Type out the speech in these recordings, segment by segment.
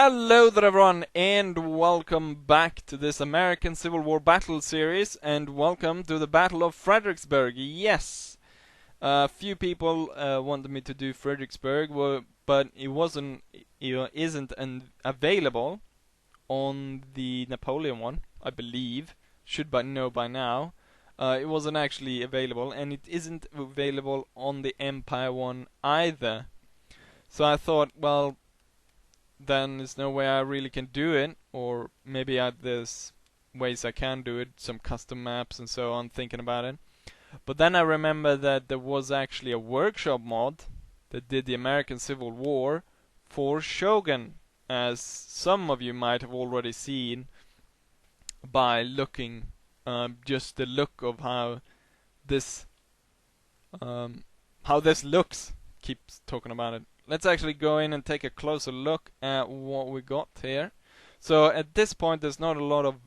Hello there everyone, and welcome back to this American Civil War battle series, and welcome to the Battle of Fredricksburg. Yes, a few people wanted me to do Fredricksburg, but it isn't available on the Napoleon one, I believe. Should know by now. It wasn't actually available, and it isn't available on the Empire one either. So I thought, well, then there's no way I really can do it, or maybe there's ways I can do it, some custom maps and so on, thinking about it. But then I remember that there was actually a workshop mod that did the American Civil War for Shogun, as some of you might have already seen by looking just the look of how this looks. Keeps talking about it. Let's actually go in and take a closer look at what we got here. So at this point there's not a lot of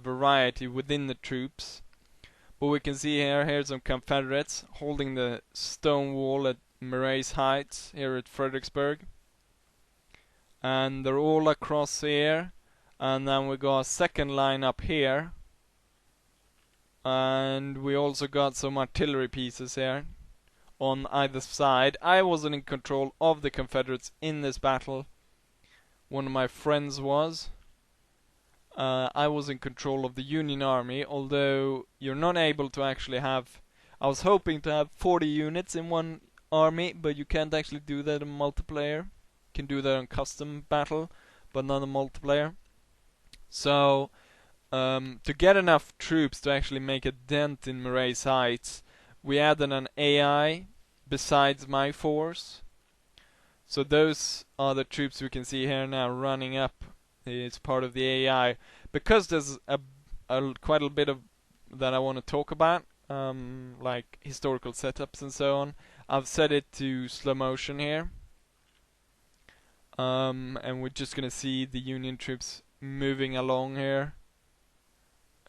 variety within the troops, but we can see here's some Confederates holding the stone wall at Murray's Heights here at Fredericksburg, and they're all across here, and then we got a second line up here, and we also got some artillery pieces here on either side. I wasn't in control of the Confederates in this battle. One of my friends was. I was in control of the Union Army, although you're not able to actually have... I was hoping to have 40 units in one army, but you can't actually do that in multiplayer. You can do that in custom battle, but not in multiplayer. So, to get enough troops to actually make a dent in Murray's Heights, we added an AI besides my force. So those are the troops we can see here now running up. It's part of the AI. Because there's quite a bit of that I want to talk about, like historical setups and so on, I've set it to slow motion here. And we're just gonna see the Union troops moving along here,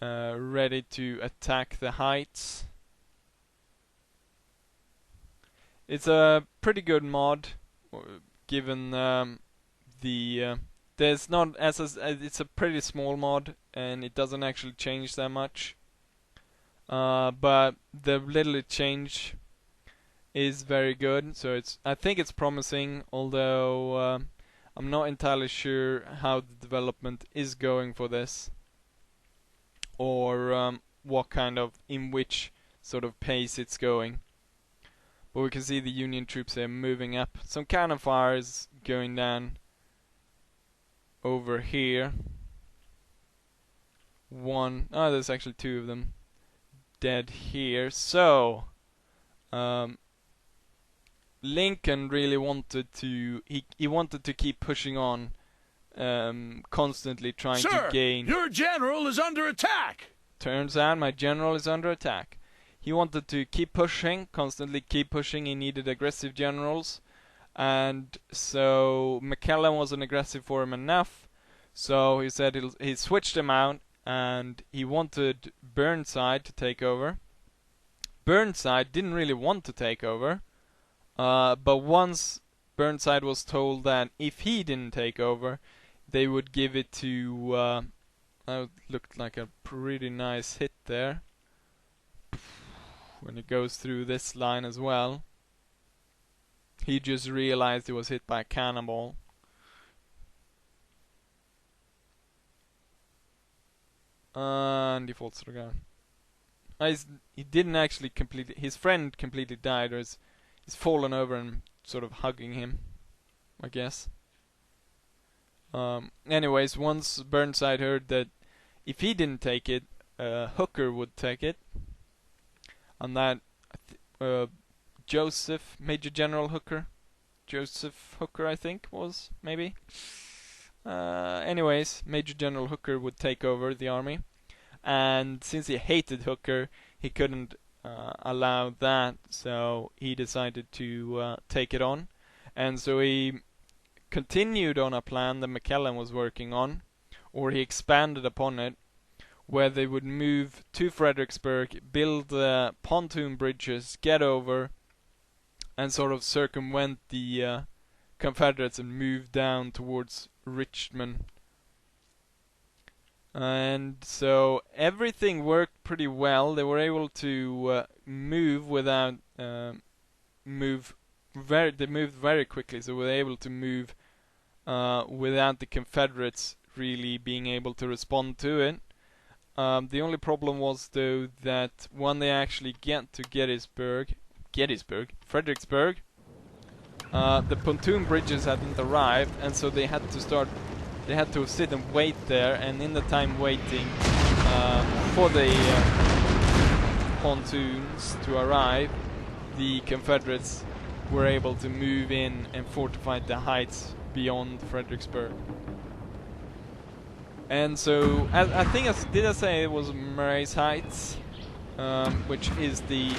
ready to attack the heights. It's a pretty good mod, given there's not it's a pretty small mod and it doesn't actually change that much. But the little it changed is very good, so I think it's promising. Although I'm not entirely sure how the development is going for this, or what kind of in which sort of pace it's going. But we can see the Union troops here moving up. Some cannon fire is going down over here. There's actually two of them dead here. So, Lincoln really wanted to... He wanted to keep pushing on, constantly trying to gain... Sir, your general is under attack! Turns out my general is under attack. He wanted to keep pushing, constantly keep pushing. He needed aggressive generals, and so McClellan wasn't aggressive for him enough. So he said he switched him out, and he wanted Burnside to take over. Burnside didn't really want to take over, but once Burnside was told that if he didn't take over, they would give it to... that looked like a pretty nice hit there. When it goes through this line as well. He just realized he was hit by a cannonball. And he falls to the ground. He didn't actually completely... His friend completely died, or he's fallen over and sort of hugging him, I guess. Anyways, once Burnside heard that if he didn't take it, Hooker would take it. And that Major General Hooker, Joseph Hooker, I think was maybe. Anyways, Major General Hooker would take over the army, and since he hated Hooker, he couldn't allow that, so he decided to take it on, and so he continued on a plan that McClellan was working on, or he expanded upon it, where they would move to Fredericksburg, build pontoon bridges, get over, and sort of circumvent the Confederates and move down towards Richmond. And so everything worked pretty well. They were able to move without they moved very quickly, so were able to move without the Confederates really being able to respond to it. The only problem was though that when they actually get to Fredricksburg, the pontoon bridges hadn't arrived, and so they had to sit and wait there, and in the time waiting for the pontoons to arrive, the Confederates were able to move in and fortify the heights beyond Fredricksburg. And so, I think, did I say it was Murray's Heights, which is the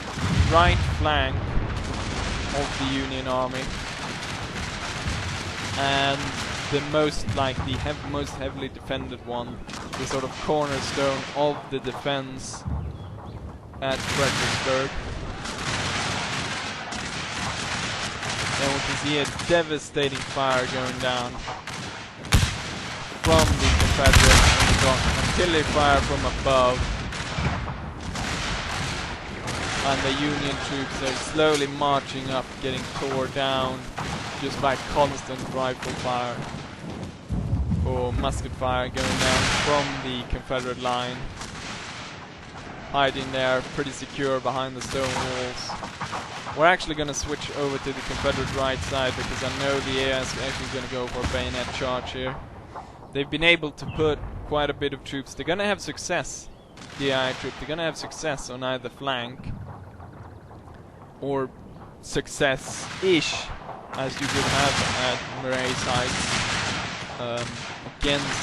right flank of the Union Army, and the most heavily defended one, the sort of cornerstone of the defense at Fredricksburg. And we can see a devastating fire going down from the Confederates, and we got artillery fire from above, and the Union troops are slowly marching up, getting tore down just by constant rifle fire or musket fire going down from the Confederate line, hiding there pretty secure behind the stone walls. We're actually going to switch over to the Confederate right side because I know the AI is actually going to go for a bayonet charge here. They've been able to put quite a bit of troops. They're going to have success, the AI troop. They're going to have success on either flank, or success-ish, as you would have at Murray's Heights, against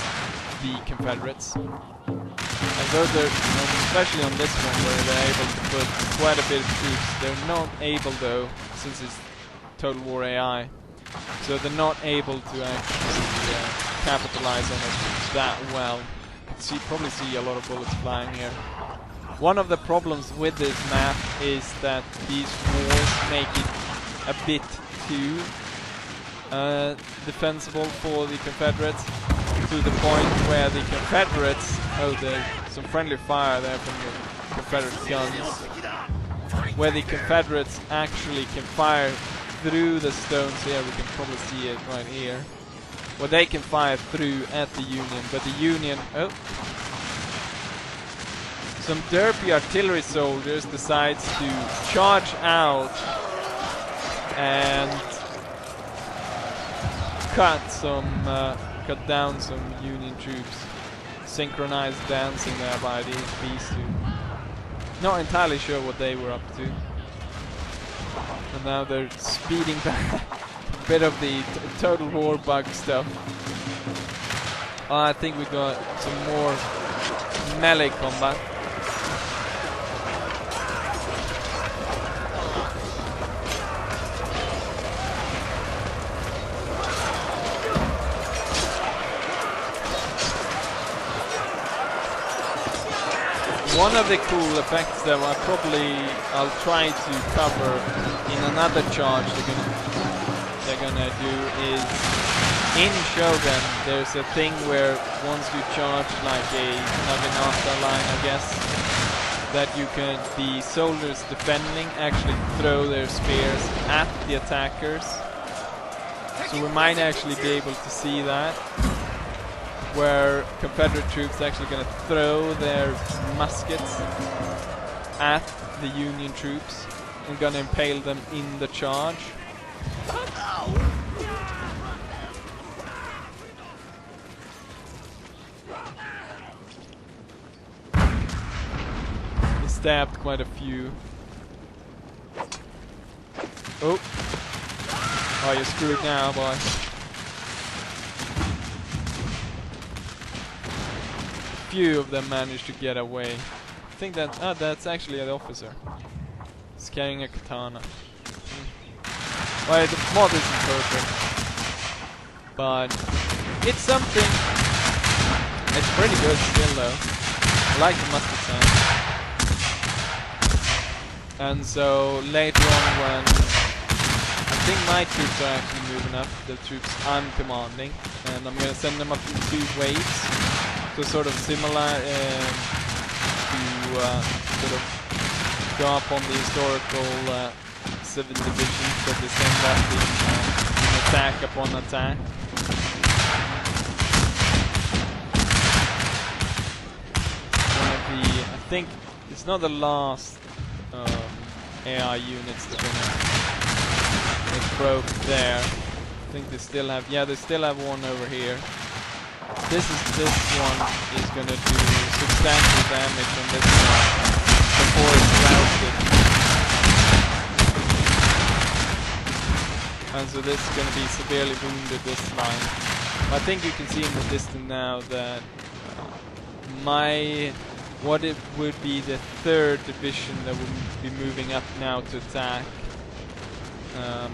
the Confederates. And those are, especially on this one, where they're able to put quite a bit of troops. They're not able, though, since it's Total War AI, so they're not able to actually capitalize on it that well. You can probably see a lot of bullets flying here. One of the problems with this map is that these walls make it a bit too defensible for the Confederates, to the point where the Confederates, there's some friendly fire there from the Confederate guns, where the Confederates actually can fire through the stones here. We can probably see it right here, where they can fire through at the Union, but the Union, some derpy artillery soldiers decides to charge out and cut down some Union troops. Synchronized dancing there by these two. Not entirely sure what they were up to. And now they're speeding back. A bit of the Total War bug stuff. I think we got some more melee combat. One of the cool effects that I'll try to cover in another charge they're gonna do is, in Shogun there's a thing where once you charge like a Naginata line, I guess, that the soldiers defending actually throw their spears at the attackers. So we might actually be able to see that, where Confederate troops are actually going to throw their muskets at the Union troops and going to impale them in the charge. He stabbed quite a few. Oh, you're screwed now, boy. Few of them managed to get away. I think that's actually an officer. He's carrying a katana. Well, the mod isn't perfect, but it's something. It's pretty good still, though. I like the musket sound. And so later on, when I think my troops are actually moving up, the troops I'm commanding, and I'm gonna send them up in 2 waves. So sort of similar to sort of go up on the historical 7th divisions that they send up in attack upon attack. I think it's not the last AI units that broke there. I think they still have, yeah, they still have one over here. This one is gonna do substantial damage on this one before it's routed. And so this is gonna be severely wounded, this line. I think you can see in the distance now that what it would be the 3rd division that would be moving up now to attack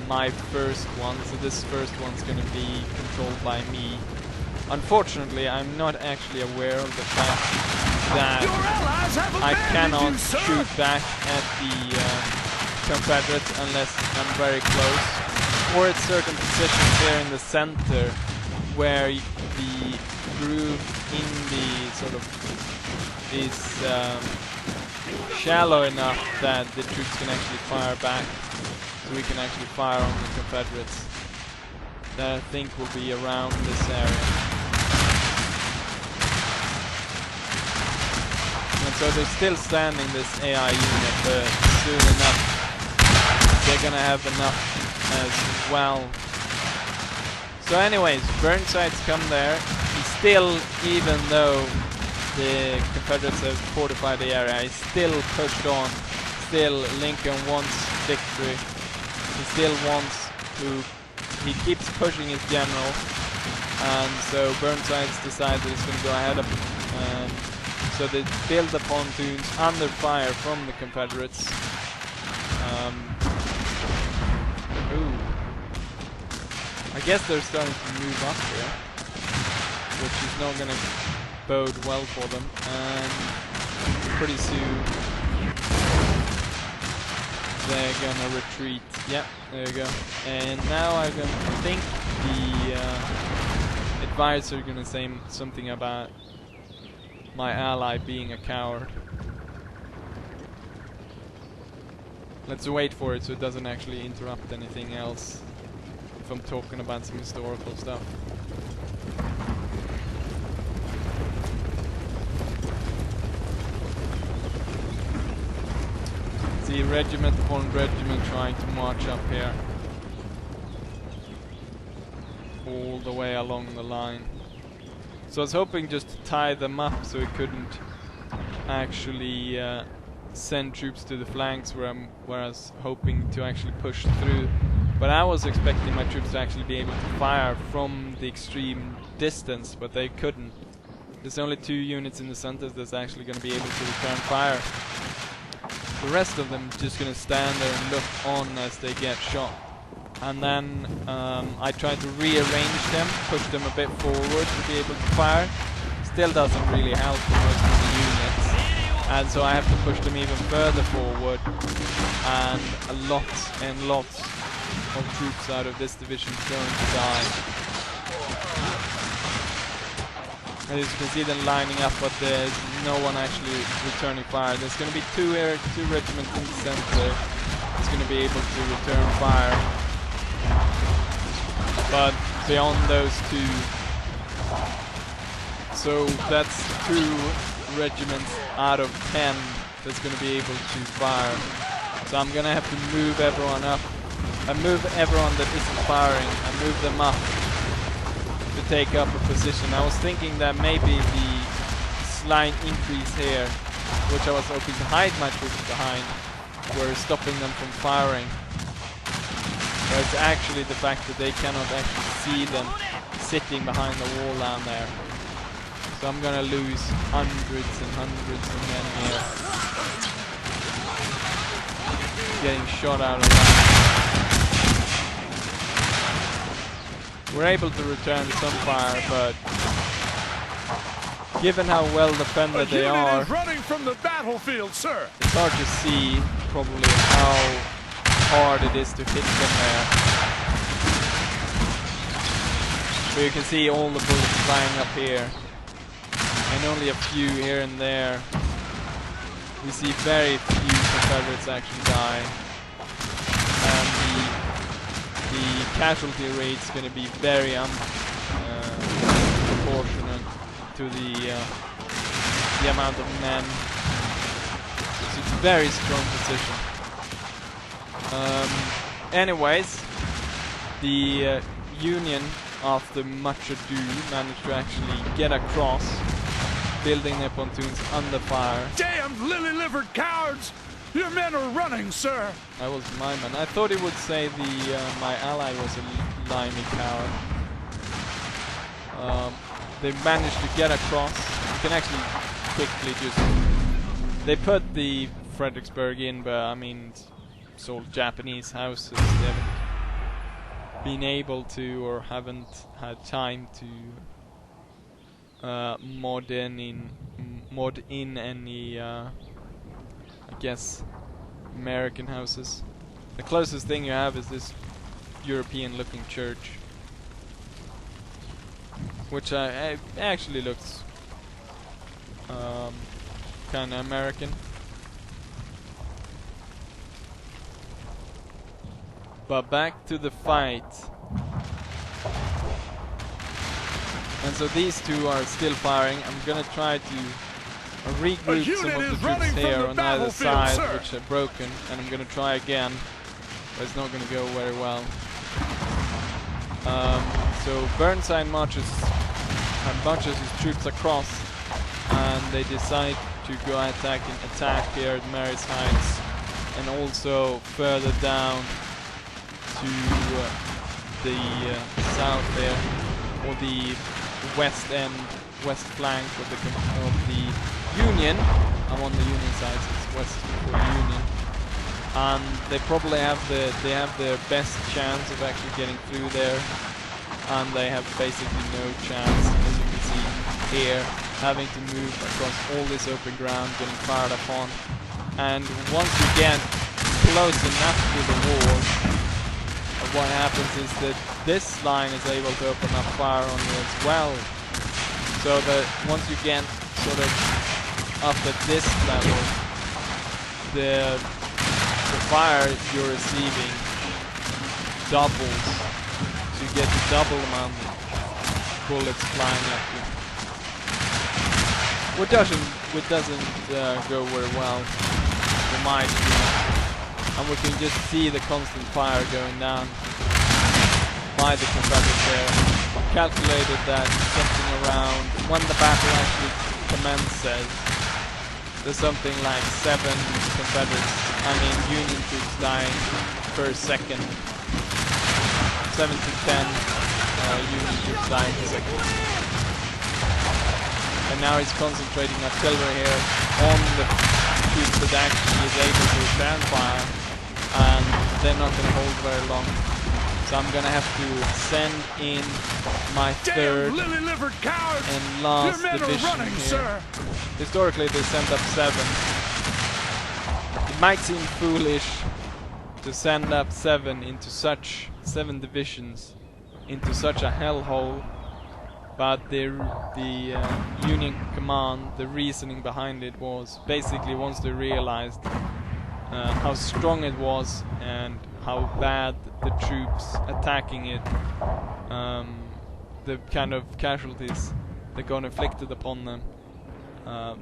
my first one. So this first one's going to be controlled by me. Unfortunately, I'm not actually aware of the fact that I cannot shoot back at the Confederates unless I'm very close, or at certain positions here in the center where the groove in the sort of is shallow enough that the troops can actually fire back, so we can actually fire on the Confederates. That I think will be around this area. And so they're still standing, this AI unit, but soon enough they're gonna have enough as well. So anyways, Burnside's come there. He's still, even though the Confederates have fortified the area, he's still pushed on. Still, Lincoln wants victory. He still wants to, he keeps pushing his general, and so Burnside's decided he's going to go ahead of him. And so they build the pontoons under fire from the Confederates. I guess they're starting to move up here, which is not going to bode well for them, and pretty soon they're gonna retreat. Yep, there you go. And now I think the advisor is gonna say something about my ally being a coward. Let's wait for it so it doesn't actually interrupt anything else if I'm talking about some historical stuff. See regiment upon regiment trying to march up here all the way along the line. So I was hoping just to tie them up so it couldn't actually send troops to the flanks where I was hoping to actually push through. But I was expecting my troops to actually be able to fire from the extreme distance, but they couldn't. There's only 2 units in the center that's actually going to be able to return fire. The rest of them just gonna stand there and look on as they get shot. And then I tried to rearrange them, push them a bit forward to be able to fire. Still doesn't really help for most of the units. And so I have to push them even further forward. And lots and lots of troops out of this division is going to die. As you can see them lining up, but there's no one actually returning fire. There's going to be 2 regiments in the center that's going to be able to return fire. But beyond those 2, so that's 2 regiments out of 10 that's going to be able to fire. So I'm going to have to move everyone up. I move everyone that isn't firing. I move them up to take up a position. I was thinking that maybe the slight increase here, which I was hoping to hide my troops behind, were stopping them from firing. But it's actually the fact that they cannot actually see them sitting behind the wall down there. So I'm gonna lose hundreds and hundreds of men here, getting shot out of line. We're able to return some fire, but given how well defended they are, running from the battlefield, sir. It's hard to see probably how hard it is to hit them there. But you can see all the bullets flying up here, and only a few here and there. We see very few Confederates actually die, and the casualty rate's going to be very proportionate to the amount of men. It's a very strong position. Anyways, the Union, after much ado, managed to actually get across, building their pontoons under fire. Damned lily-livered cowards! Your men are running, sir! That was my man. I thought it would say my ally was a limey coward. They managed to get across. You can actually quickly just... They put the Fredricksburg in, but I mean, it's all Japanese houses. They haven't been able to, or haven't had time to mod in any I guess American houses. The closest thing you have is this European looking church, which actually looks kind of American. But back to the fight. And so these two are still firing. I'm gonna try to regroup some of the troops here on either side, which are broken, and I'm gonna try again, but it's not gonna go very well. So Burnside marches his troops across, and they decide to go attack here at Mary's Heights, and also further down to the south there, or the west flank of the Union. I'm on the Union side, so it's west for the Union, and they probably have their best chance of actually getting through there, and they have basically no chance, as you can see here, having to move across all this open ground, getting fired upon. And once you get close enough to the wall, what happens is that this line is able to open up fire on you as well. So that once you get sort of up at this level, the fire you're receiving doubles. So you get the double amount of bullets flying at you. Which doesn't go very well for my team. And we can just see the constant fire going down by the Confederates there. Calculated that something around, when the battle actually commences, there's something like 7 Union troops dying per second. 7 to 10 Union troops dying per second. And now he's concentrating artillery here on the troops that actually is able to return fire, and they're not going to hold very long. So I'm going to have to send in my third and last division here. Sir. Historically they sent up 7. It might seem foolish to send up 7 divisions into such a hellhole, but the Union command, the reasoning behind it was basically once they realized how strong it was and how bad the troops attacking it, the kind of casualties that got inflicted upon them,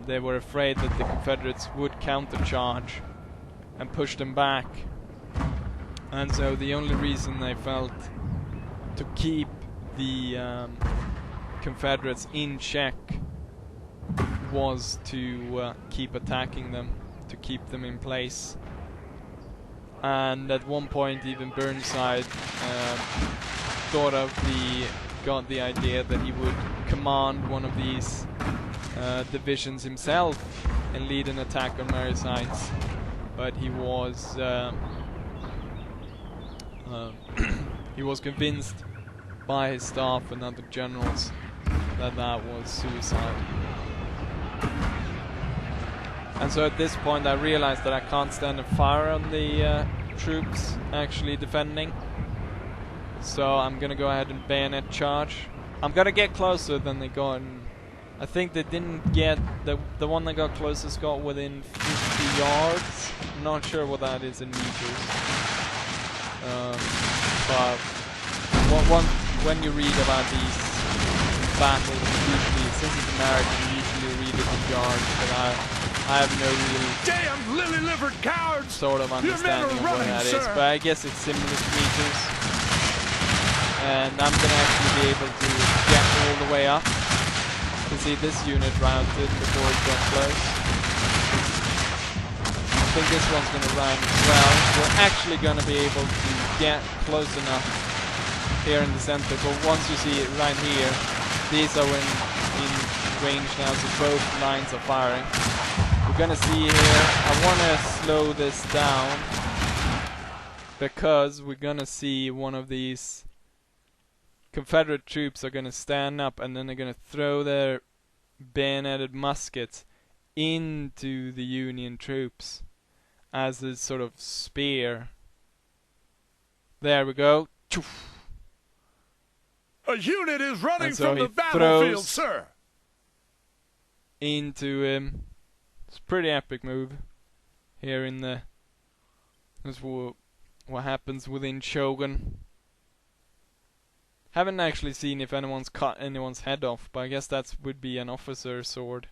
they were afraid that the Confederates would countercharge and push them back. And so the only reason they felt to keep the Confederates in check was to keep attacking them, to keep them in place. And at one point even Burnside got the idea that he would command one of these divisions himself and lead an attack on Mary's Heights, but he was convinced by his staff and other generals that was suicide. And so at this point I realized that I can't stand and fire on the troops actually defending. So I'm gonna go ahead and bayonet charge I'm gonna get closer than they got. I think they didn't get the one that got closest got within 50 yards. I'm not sure what that is in meters. But when you read about these battles, usually since it's American, you usually read it in yards. But I have no real damn lily-livered cowards! Sort of understanding of what that is. But I guess it's similar to meters. And I'm gonna actually be able to get all the way up to see this unit routed before it got close. I think this one's gonna run well. We're actually gonna be able to get close enough here in the center. But once you see it right here, these are in range now, so both lines are firing. We're gonna see here. I wanna slow this down because we're gonna see one of these Confederate troops are gonna stand up and then they're gonna throw their bayoneted muskets into the Union troops as a sort of spear. There we go. A unit is running so from the battlefield, sir. Into him. It's a pretty epic move. Here in the... That's what happens within Shogun. Haven't actually seen if anyone's cut anyone's head off, but I guess that would be an officer's sword.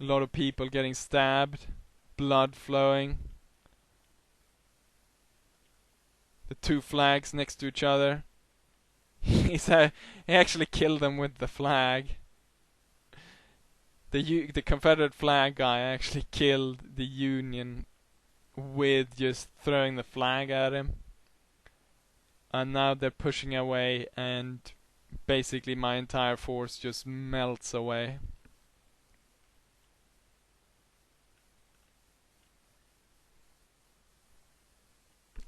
A lot of people getting stabbed, blood flowing. The two flags next to each other. He actually killed them with the flag. The Confederate flag guy actually killed the Union with just throwing the flag at him. And now they're pushing away and basically my entire force just melts away.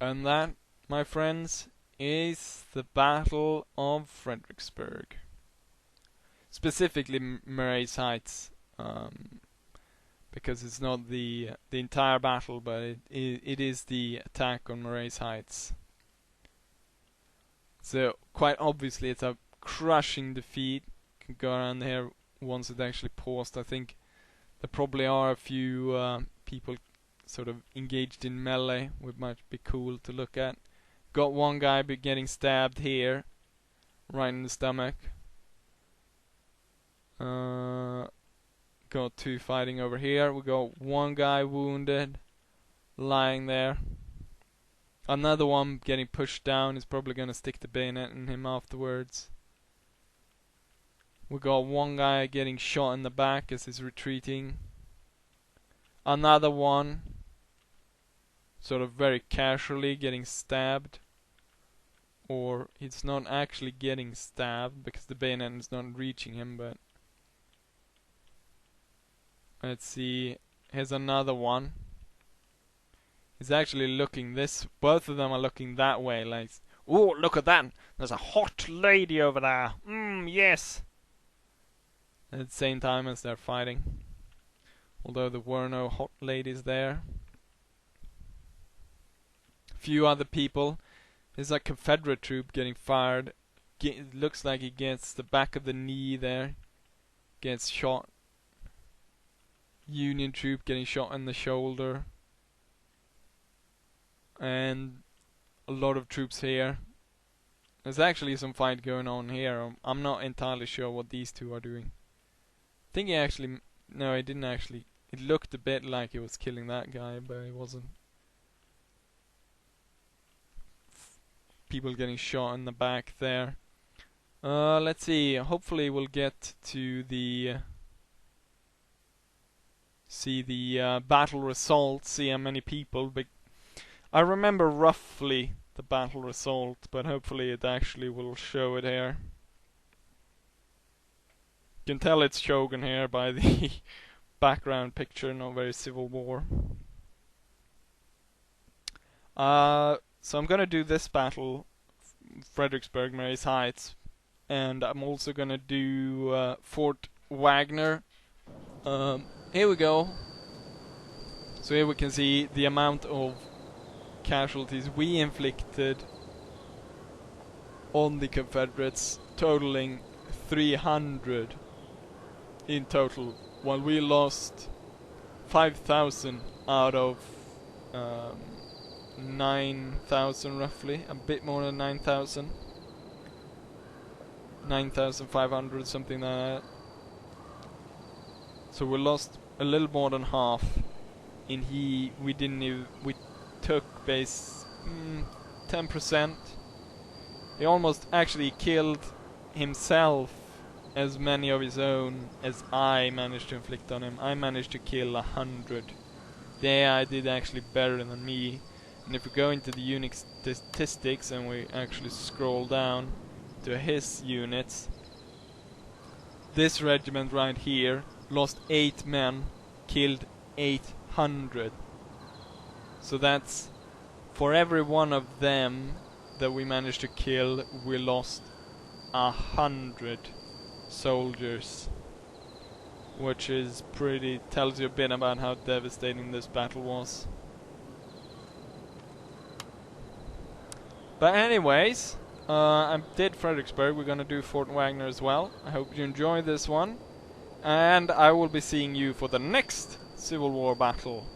And that, my friends, is the Battle of Fredricksburg. Specifically Murray's Heights. Because it's not the entire battle, but it is the attack on Murray's Heights. So quite obviously it's a crushing defeat. Can go around here once it actually paused. I think there probably are a few people sort of engaged in melee, which might be cool to look at. Got one guy getting stabbed here, right in the stomach. Got two fighting over here. We got one guy wounded, lying there. Another one getting pushed down is probably going to stick the bayonet in him afterwards. We got one guy getting shot in the back as he's retreating. Another one sort of very casually getting stabbed. Or he's not actually getting stabbed because the bayonet is not reaching him, but... Let's see. Here's another one. He's actually looking this... Both of them are looking that way, like... Oh, look at that! There's a hot lady over there! Yes! At the same time as they're fighting. Although there were no hot ladies there. A few other people. There's a Confederate troop getting fired. Looks like he gets the back of the knee there. Gets shot. Union troop getting shot in the shoulder. And a lot of troops here. There's actually some fight going on here. I'm not entirely sure what these two are doing. I think he actually... No, he didn't actually... It looked a bit like he was killing that guy, but he wasn't. People getting shot in the back there. Let's see. Hopefully we'll get to the... see the battle results. See how many people... But I remember roughly the battle result, but hopefully it actually will show it here. You can tell it's Shogun here by the background picture, not very Civil War. So I'm gonna do this battle, Fredricksburg, Murray's Heights, and I'm also gonna do Fort Wagner. Here we go. So here we can see the amount of casualties we inflicted on the Confederates, totaling 300 in total, while we lost 5,000 out of 9,000 roughly, a bit more than 9,000. 9,500, something like that. So we lost a little more than half. And we took base 10%. He almost actually killed himself as many of his own as I managed to inflict on him. I managed to kill 100. The AI did actually better than me. And if we go into the unit statistics and we actually scroll down to his units, this regiment right here lost 8 men, killed 800. So that's, for every one of them that we managed to kill, we lost 100 soldiers, which is tells you a bit about how devastating this battle was. But anyways, I did Fredricksburg. We're gonna do Fort Wagner as well. I hope you enjoy this one, and I will be seeing you for the next Civil War battle.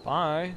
Bye.